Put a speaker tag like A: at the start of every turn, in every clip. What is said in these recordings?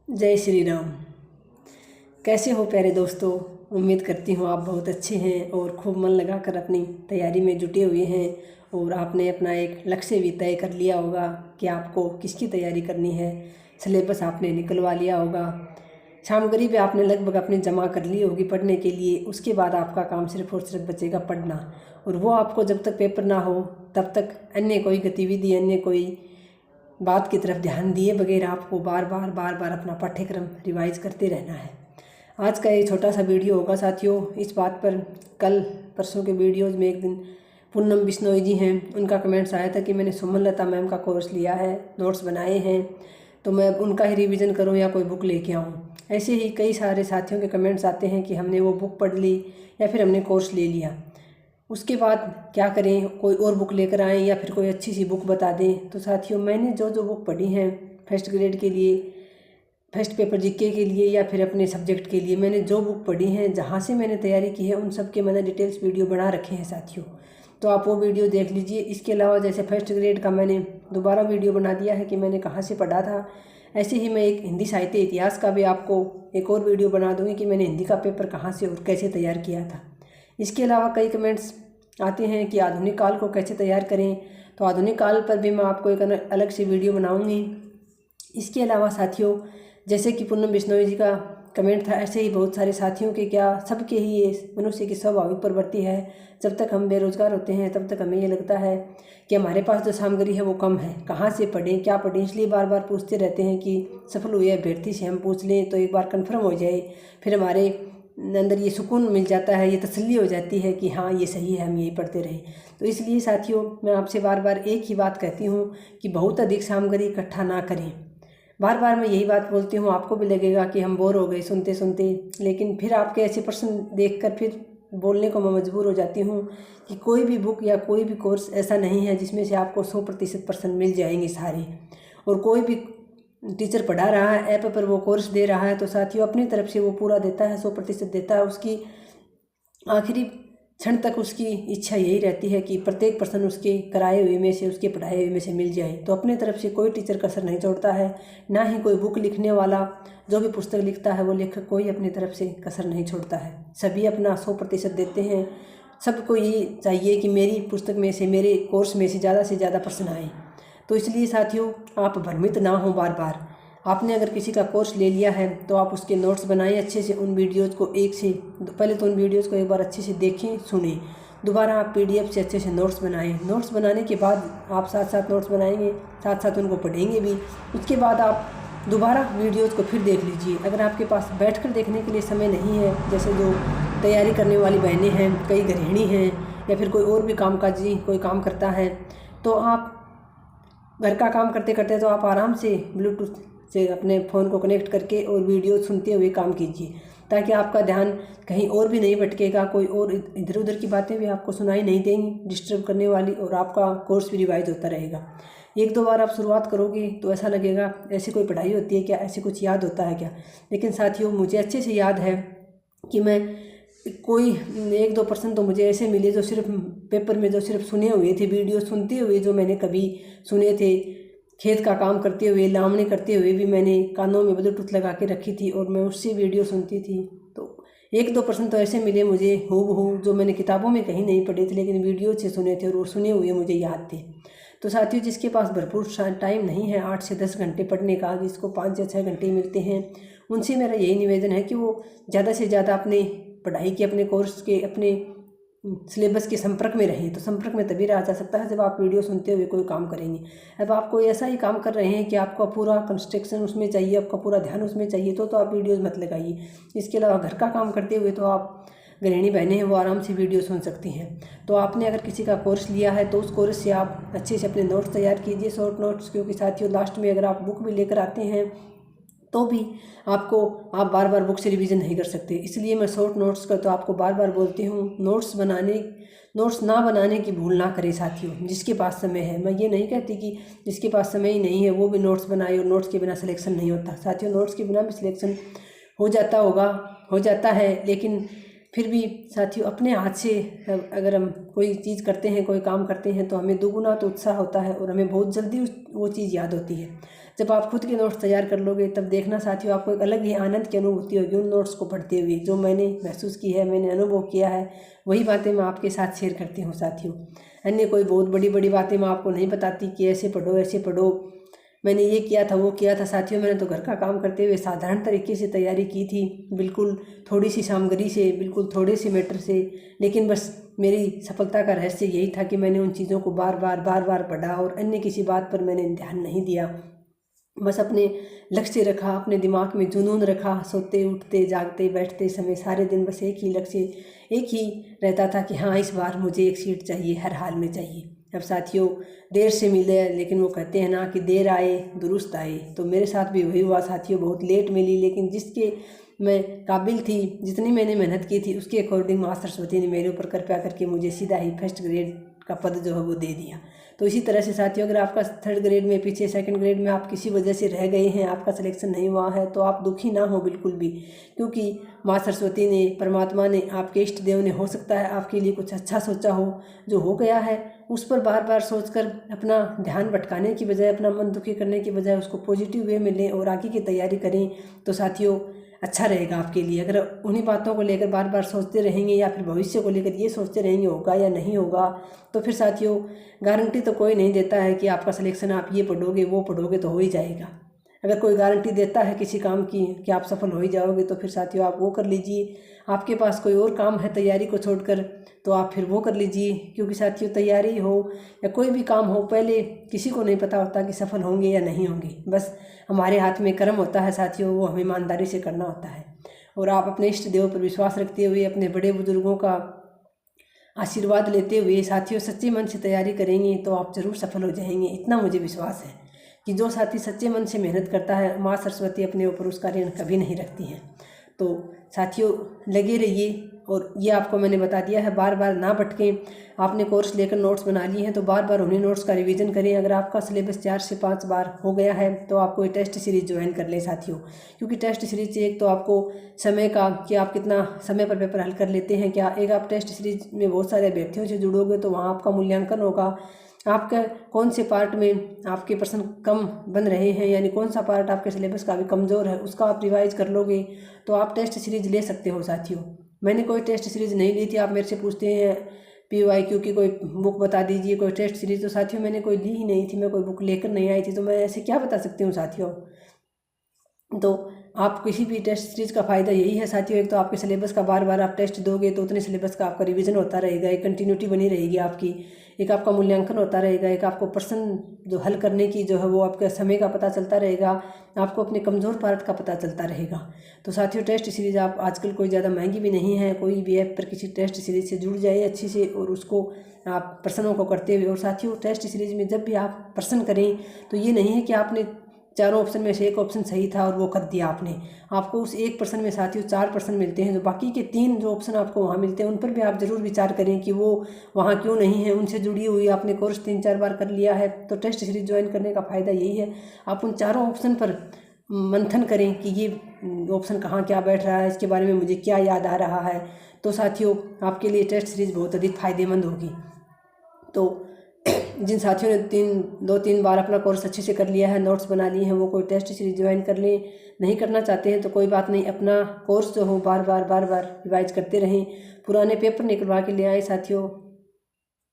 A: जय श्री राम। कैसे हो प्यारे दोस्तों। उम्मीद करती हूँ आप बहुत अच्छे हैं और खूब मन लगाकर अपनी तैयारी में जुटे हुए हैं और आपने अपना एक लक्ष्य भी तय कर लिया होगा कि आपको किसकी तैयारी करनी है। सिलेबस आपने निकलवा लिया होगा, सामग्री भी आपने लगभग अपनी जमा कर ली होगी पढ़ने के लिए। उसके बाद आपका काम सिर्फ और सिर्फ बचेगा पढ़ना, और वो आपको जब तक पेपर ना हो तब तक अन्य कोई गतिविधि, अन्य कोई बात की तरफ ध्यान दिए बगैर आपको बार बार अपना पाठ्यक्रम रिवाइज करते रहना है। आज का ये छोटा सा वीडियो होगा साथियों इस बात पर। कल परसों के वीडियोज़ में एक दिन पूनम बिश्नोई जी हैं, उनका कमेंट्स आया था कि मैंने सुमनलता मैम का कोर्स लिया है, नोट्स बनाए हैं, तो मैं उनका ही रिवीजन करूं या कोई बुक लेके आऊं। ऐसे ही कई सारे साथियों के कमेंट्स आते हैं कि हमने वो बुक पढ़ ली या फिर हमने कोर्स ले लिया, उसके बाद क्या करें, कोई और बुक लेकर आएँ या फिर कोई अच्छी सी बुक बता दें। तो साथियों, मैंने जो बुक पढ़ी हैं फर्स्ट ग्रेड के लिए, फर्स्ट पेपर जीके के लिए या फिर अपने सब्जेक्ट के लिए, मैंने जो बुक पढ़ी हैं, जहाँ से मैंने तैयारी की है, उन सब के मैंने डिटेल्स वीडियो बना रखे हैं साथियों। तो आप वो वीडियो देख लीजिए। इसके अलावा जैसे फर्स्ट ग्रेड का मैंने दोबारा वीडियो बना दिया है कि मैंने कहाँ से पढ़ा था, ऐसे ही मैं एक हिंदी साहित्य इतिहास का भी आपको एक और वीडियो बना दूँगी कि मैंने हिंदी का पेपर कहाँ से और कैसे तैयार किया था। इसके अलावा कई कमेंट्स आते हैं कि आधुनिक काल को कैसे तैयार करें, तो आधुनिक काल पर भी मैं आपको एक अलग से वीडियो बनाऊंगी। इसके अलावा साथियों, जैसे कि पूनम बिश्नोई जी का कमेंट था, ऐसे ही बहुत सारे साथियों के, क्या सबके ही ये मनुष्य की स्वाभाविक प्रवृत्ति है। जब तक हम बेरोजगार होते हैं तब तक हमें ये लगता है कि हमारे पास जो सामग्री है वो कम है, कहाँ से पढ़ें, क्या पढ़ें। इसलिए बार बार पूछते रहते हैं कि सफल हुए अभ्यर्थी से हम पूछ लें तो एक बार कन्फर्म हो जाए, फिर हमारे अंदर ये सुकून मिल जाता है, ये तसल्ली हो जाती है कि हाँ ये सही है, हम यही पढ़ते रहें। तो इसलिए साथियों, मैं आपसे बार बार एक ही बात कहती हूँ कि बहुत अधिक सामग्री इकट्ठा ना करें। बार बार मैं यही बात बोलती हूँ, आपको भी लगेगा कि हम बोर हो गए सुनते सुनते, लेकिन फिर आपके ऐसे प्रश्न देखकर फिर बोलने को मैं मजबूर हो जाती हूँ कि कोई भी बुक या कोई भी कोर्स ऐसा नहीं है जिसमें से आपको 100% प्रश्न मिल जाएंगे सारे। और कोई भी टीचर पढ़ा रहा है, ऐप पर वो कोर्स दे रहा है, तो साथियों अपनी तरफ से वो पूरा देता है, 100% देता है। उसकी आखिरी क्षण तक उसकी इच्छा यही रहती है कि प्रत्येक प्रश्न उसके कराए हुए में से, उसके पढ़ाए हुए में से मिल जाए। तो अपने तरफ से कोई टीचर कसर नहीं छोड़ता है, ना ही कोई बुक लिखने वाला, जो भी पुस्तक लिखता है वो लेखक कोई अपनी तरफ से कसर नहीं छोड़ता है। सभी अपना 100% देते हैं। सबको ये चाहिए कि मेरी पुस्तक में से, मेरे कोर्स में से ज़्यादा प्रश्न आए। तो इसलिए साथियों, आप भ्रमित ना हो। बार बार आपने अगर किसी का कोर्स ले लिया है तो आप उसके नोट्स बनाएं अच्छे से। उन वीडियोज़ को पहले तो उन वीडियोज़ को एक बार अच्छे से देखें, सुनें, दोबारा आप PDF से अच्छे से नोट्स बनाएं। नोट्स बनाने के बाद आप साथ साथ नोट्स बनाएंगे, साथ साथ उनको पढ़ेंगे भी। उसके बाद आप दोबारा वीडियोज़ को फिर देख लीजिए। अगर आपके पास बैठकर देखने के लिए समय नहीं है, जैसे जो तैयारी करने वाली बहनें हैं, कई गृहिणी हैं, या फिर कोई और भी कामकाजी कोई काम करता है, तो आप घर का काम करते करते तो आप आराम से ब्लूटूथ से अपने फ़ोन को कनेक्ट करके और वीडियो सुनते हुए काम कीजिए, ताकि आपका ध्यान कहीं और भी नहीं भटकेगा, कोई और इधर उधर की बातें भी आपको सुनाई नहीं देंगी डिस्टर्ब करने वाली, और आपका कोर्स भी रिवाइज होता रहेगा। एक दो बार आप शुरुआत करोगे तो ऐसा लगेगा ऐसी कोई पढ़ाई होती है क्या, ऐसे कुछ याद होता है क्या। लेकिन साथियों, मुझे अच्छे से याद है कि मैं कोई 1-2% तो मुझे ऐसे मिले जो सिर्फ पेपर में, जो सिर्फ सुने हुए थे, वीडियो सुनते हुए जो मैंने कभी सुने थे। खेत का काम करते हुए, लावणी करते हुए भी मैंने कानों में ब्लूटूथ लगा के रखी थी और मैं उससे वीडियो सुनती थी। तो 1-2% तो ऐसे मिले मुझे हूबहू, जो मैंने किताबों में कहीं नहीं पढ़े थे लेकिन वीडियो से सुने थे और वो सुने हुए मुझे याद थे। तो साथियों, जिसके पास भरपूर टाइम नहीं है 8 से 10 घंटे पढ़ने का, जिसको 5 या 6 घंटे मिलते हैं, उनसे मेरा यही निवेदन है कि वो ज़्यादा से ज़्यादा अपने पढ़ाई के, अपने कोर्स के, अपने सिलेबस के संपर्क में रहें। तो संपर्क में तभी रहा जा सकता है जब आप वीडियो सुनते हुए कोई काम करेंगे। अब आप कोई ऐसा ही काम कर रहे हैं कि आपका पूरा कंसंट्रेशन उसमें चाहिए, आपका पूरा ध्यान उसमें चाहिए, तो आप वीडियोज़ मत लगाइए। इसके अलावा घर का काम करते हुए तो आप गृहिणी बहनें हैं वो आराम से वीडियो सुन सकती हैं। तो आपने अगर किसी का कोर्स लिया है तो उस कोर्स से आप अच्छे से अपने नोट्स तैयार कीजिए, शॉर्ट नोट्स, क्योंकि साथियों लास्ट में अगर आप बुक भी लेकर आते हैं तो भी आप बार बार बुक से रिवीजन नहीं कर सकते। इसलिए मैं शॉर्ट नोट्स का तो आपको बार बार बोलती हूँ, नोट्स ना बनाने की भूल ना करें साथियों। जिसके पास समय है, मैं ये नहीं कहती कि जिसके पास समय ही नहीं है वो भी नोट्स बनाए, और नोट्स के बिना सिलेक्शन नहीं होता साथियों। नोट्स के बिना भी सिलेक्शन हो जाता है, लेकिन फिर भी साथियों अपने हाथ से अगर हम कोई चीज़ करते हैं, कोई काम करते हैं, तो हमें दोगुना तो उत्साह होता है और हमें बहुत जल्दी वो चीज़ याद होती है। जब आप खुद के नोट्स तैयार कर लोगे तब देखना साथियों आपको एक अलग ही आनंद की अनुभूति होगी उन नोट्स को पढ़ते हुए। जो मैंने महसूस की है, मैंने अनुभव किया है, वही बातें मैं आपके साथ शेयर करती हूँ साथियों। अन्य कोई बहुत बड़ी बड़ी बातें मैं आपको नहीं बताती कि ऐसे पढ़ो ऐसे पढ़ो, मैंने ये किया था वो किया था। साथियों मैंने तो घर का काम करते हुए साधारण तरीके से तैयारी की थी, बिल्कुल थोड़ी सी सामग्री से, बिल्कुल थोड़े से मैटर से, लेकिन बस मेरी सफलता का रहस्य यही था कि मैंने उन चीज़ों को बार बार पढ़ा और अन्य किसी बात पर मैंने ध्यान नहीं दिया। बस अपने लक्ष्य रखा, अपने दिमाग में जुनून रखा, सोते उठते जागते बैठते समय सारे दिन बस एक ही लक्ष्य, एक ही रहता था कि हाँ इस बार मुझे एक सीट चाहिए, हर हाल में चाहिए। अब साथियों देर से मिले, लेकिन वो कहते हैं ना कि देर आए दुरुस्त आए, तो मेरे साथ भी वही हुआ साथियों। बहुत लेट मिली, लेकिन जिसके मैं काबिल थी, जितनी मैंने मेहनत की थी उसके अकॉर्डिंग माँ सरस्वती ने मेरे ऊपर कृपा करके मुझे सीधा ही फर्स्ट ग्रेड का पद जो है वो दे दिया। तो इसी तरह से साथियों अगर आपका थर्ड ग्रेड में पीछे सेकंड ग्रेड में आप किसी वजह से रह गए हैं, आपका सिलेक्शन नहीं हुआ है, तो आप दुखी ना हो बिल्कुल भी, क्योंकि माँ सरस्वती ने, परमात्मा ने, आपके इष्ट देव ने हो सकता है आपके लिए कुछ अच्छा सोचा हो। जो हो गया है उस पर बार बार सोचकर अपना ध्यान भटकाने की बजाय, अपना मन दुखी करने की बजाय उसको पॉजिटिव वे में लें और आगे की तैयारी करें, तो साथियों अच्छा रहेगा आपके लिए। अगर उन्हीं बातों को लेकर बार बार सोचते रहेंगे या फिर भविष्य को लेकर ये सोचते रहेंगे होगा या नहीं होगा, तो फिर साथियों गारंटी तो कोई नहीं देता है कि आपका सिलेक्शन आप ये पढ़ोगे वो पढ़ोगे तो हो ही जाएगा। अगर कोई गारंटी देता है किसी काम की कि आप सफल हो ही जाओगे, तो फिर साथियों आप वो कर लीजिए। आपके पास कोई और काम है तैयारी को छोड़कर, तो आप फिर वो कर लीजिए, क्योंकि साथियों तैयारी हो या कोई भी काम हो, पहले किसी को नहीं पता होता कि सफल होंगे या नहीं होंगे। बस हमारे हाथ में कर्म होता है साथियों, वो हमें ईमानदारी से करना होता है। और आप अपने इष्ट देव पर विश्वास रखते हुए, अपने बड़े बुजुर्गों का आशीर्वाद लेते हुए साथियों सच्चे मन से तैयारी करेंगे तो आप ज़रूर सफल हो जाएंगे। इतना मुझे विश्वास है कि जो साथी सच्चे मन से मेहनत करता है, माँ सरस्वती अपने ऊपर उसका ऋण कभी नहीं रखती हैं। तो साथियों लगे रहिए, और ये आपको मैंने बता दिया है, बार बार ना भटकें। आपने कोर्स लेकर नोट्स बना लिए हैं तो बार बार उन्हीं नोट्स का रिवीजन करें। अगर आपका सिलेबस 4 से 5 बार हो गया है तो आप कोई टेस्ट सीरीज ज्वाइन कर लें साथियों, क्योंकि टेस्ट सीरीज से एक तो आपको समय का, कि आप कितना समय पर पेपर हल कर लेते हैं क्या, एक आप टेस्ट सीरीज में बहुत सारे अभ्यर्थियों से जुड़ोगे तो वहाँ आपका मूल्यांकन होगा, आपका कौन से पार्ट में आपके प्रश्न कम बन रहे हैं, यानी कौन सा पार्ट आपके सिलेबस का अभी कमज़ोर है, उसका आप रिवाइज कर लोगे तो आप टेस्ट सीरीज ले सकते हो साथियों। मैंने कोई टेस्ट सीरीज नहीं ली थी। आप मेरे से पूछते हैं PYQ की कोई बुक बता दीजिए, कोई टेस्ट सीरीज, तो साथियों मैंने कोई ली ही नहीं थी, मैं कोई बुक लेकर नहीं आई थी, तो मैं ऐसे क्या बता सकती हूँ साथियों। तो आप किसी भी टेस्ट सीरीज का फ़ायदा यही है साथियों, एक तो आपके सिलेबस का बार बार आप टेस्ट दोगे तो उतने सिलेबस का आपका रिवीजन होता रहेगा, एक कंटिन्यूटी बनी रहेगी आपकी, एक आपका मूल्यांकन होता रहेगा, एक आपको प्रश्न जो हल करने की जो है वो आपके समय का पता चलता रहेगा, आपको अपने कमज़ोर पार्ट का पता चलता रहेगा। तो साथियों टेस्ट सीरीज आप आजकल कोई ज़्यादा महंगी भी नहीं है, कोई भी ऐप पर किसी टेस्ट सीरीज से जुड़ जाए अच्छी से और उसको आप प्रश्नों को करते हुए। और साथियों टेस्ट सीरीज में जब भी आप प्रश्न करें तो ये नहीं है कि आपने चारों ऑप्शन में से एक ऑप्शन सही था और वो कर दिया आपने, आपको उस एक प्रश्न में साथियों 4 प्रश्न मिलते हैं, जो बाकी के 3 जो ऑप्शन आपको वहाँ मिलते हैं उन पर भी आप ज़रूर विचार करें कि वो वहाँ क्यों नहीं है, उनसे जुड़ी हुई आपने कोर्स 3-4 बार कर लिया है। तो टेस्ट सीरीज ज्वाइन करने का फ़ायदा यही है, आप उन चारों ऑप्शन पर मंथन करें कि ये ऑप्शन कहाँ क्या बैठ रहा है, इसके बारे में मुझे क्या याद आ रहा है। तो साथियों आपके लिए टेस्ट सीरीज बहुत अधिक फ़ायदेमंद होगी। तो जिन साथियों ने 2-3 बार अपना कोर्स अच्छे से कर लिया है, नोट्स बना लिए हैं, वो कोई टेस्ट सीरीज ज्वाइन कर लें। नहीं करना चाहते हैं तो कोई बात नहीं, अपना कोर्स जो हो बार बार रिवाइज करते रहें। पुराने पेपर निकलवा के ले आए साथियों,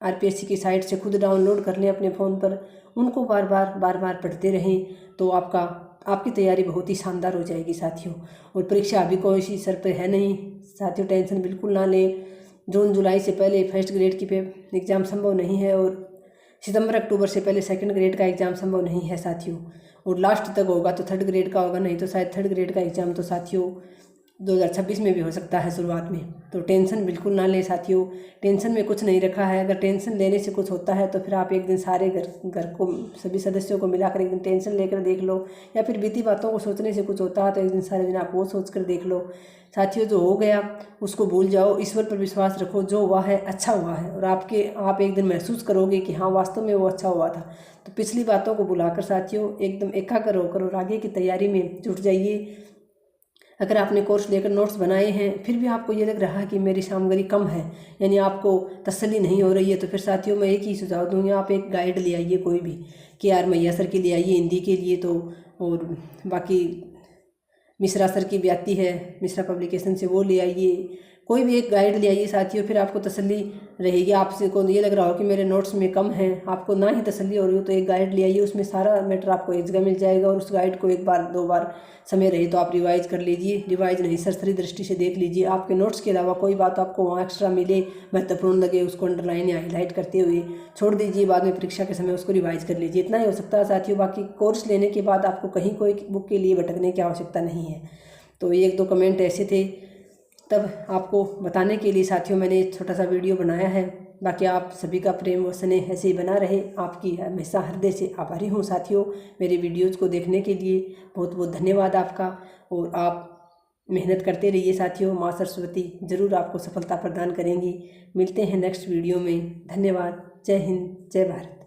A: RPSC की साइट से खुद डाउनलोड कर लें अपने फ़ोन पर, उनको बार बार पढ़ते रहें तो आपकी तैयारी बहुत ही शानदार हो जाएगी साथियों। और परीक्षा अभी कोई सी सर पे है नहीं साथियों, टेंशन बिल्कुल ना लें। जून जुलाई से पहले फर्स्ट ग्रेड की एग्ज़ाम संभव नहीं है और सितंबर अक्टूबर से पहले सेकंड ग्रेड का एग्ज़ाम संभव नहीं है साथियों। और लास्ट तक होगा तो थर्ड ग्रेड का होगा, नहीं तो शायद थर्ड ग्रेड का एग्ज़ाम तो साथियों 2026 में भी हो सकता है शुरुआत में। तो टेंशन बिल्कुल ना लें साथियों, टेंशन में कुछ नहीं रखा है। अगर टेंशन लेने से कुछ होता है तो फिर आप एक दिन सारे घर को सभी सदस्यों को मिलाकर एक दिन टेंशन लेकर देख लो, या फिर बीती बातों को सोचने से कुछ होता है तो एक दिन सारे दिन आप वो सोच कर देख लो साथियों। जो हो गया उसको भूल जाओ, ईश्वर पर विश्वास रखो, जो हुआ है अच्छा हुआ है, और आप एक दिन महसूस करोगे कि हाँ वास्तव में वो अच्छा हुआ था। तो पिछली बातों को भुलाकर साथियों एकदम एकाग्र होकर और आगे की तैयारी में जुट जाइए। अगर आपने कोर्स लेकर नोट्स बनाए हैं फिर भी आपको ये लग रहा है कि मेरी सामग्री कम है, यानी आपको तसल्ली नहीं हो रही है, तो फिर साथियों मैं एक ही सुझाव दूँगी, आप एक गाइड ले आइए कोई भी, कि आर मैया सर की ले आइए हिंदी के लिए, तो और बाकी मिश्रा सर की भी आती है, मिश्रा पब्लिकेशन से, वो ले आइए, कोई भी एक गाइड ले आइए साथियों, फिर आपको तसल्ली रहेगी। आपसे को ये लग रहा हो कि मेरे नोट्स में कम है, आपको ना ही तसल्ली हो रही हो, तो एक गाइड ले आइए, उसमें सारा मैटर आपको एक जगह मिल जाएगा, और उस गाइड को एक बार 2 बार समय रहे तो आप रिवाइज कर लीजिए, रिवाइज नहीं सरसरी दृष्टि से देख लीजिए, आपके नोट्स के अलावा कोई बात आपको वहाँ एक्स्ट्रा मिले, महत्वपूर्ण लगे, उसको अंडरलाइन या हाईलाइट करते हुए छोड़ दीजिए, बाद में परीक्षा के समय उसको रिवाइज कर लीजिए, इतना ही हो सकता है साथियों। बाकी कोर्स लेने के बाद आपको कहीं कोई बुक के लिए भटकने की आवश्यकता नहीं है। तो 1-2 कमेंट ऐसे थे, तब आपको बताने के लिए साथियों मैंने एक छोटा सा वीडियो बनाया है। बाकी आप सभी का प्रेम व स्नेह ऐसे ही बना रहे, आपकी हमेशा हृदय से आभारी हूँ साथियों। मेरे वीडियोज़ को देखने के लिए बहुत बहुत धन्यवाद आपका, और आप मेहनत करते रहिए साथियों, माँ सरस्वती ज़रूर आपको सफलता प्रदान करेंगी। मिलते हैं नेक्स्ट वीडियो में। धन्यवाद। जय हिंद, जय भारत।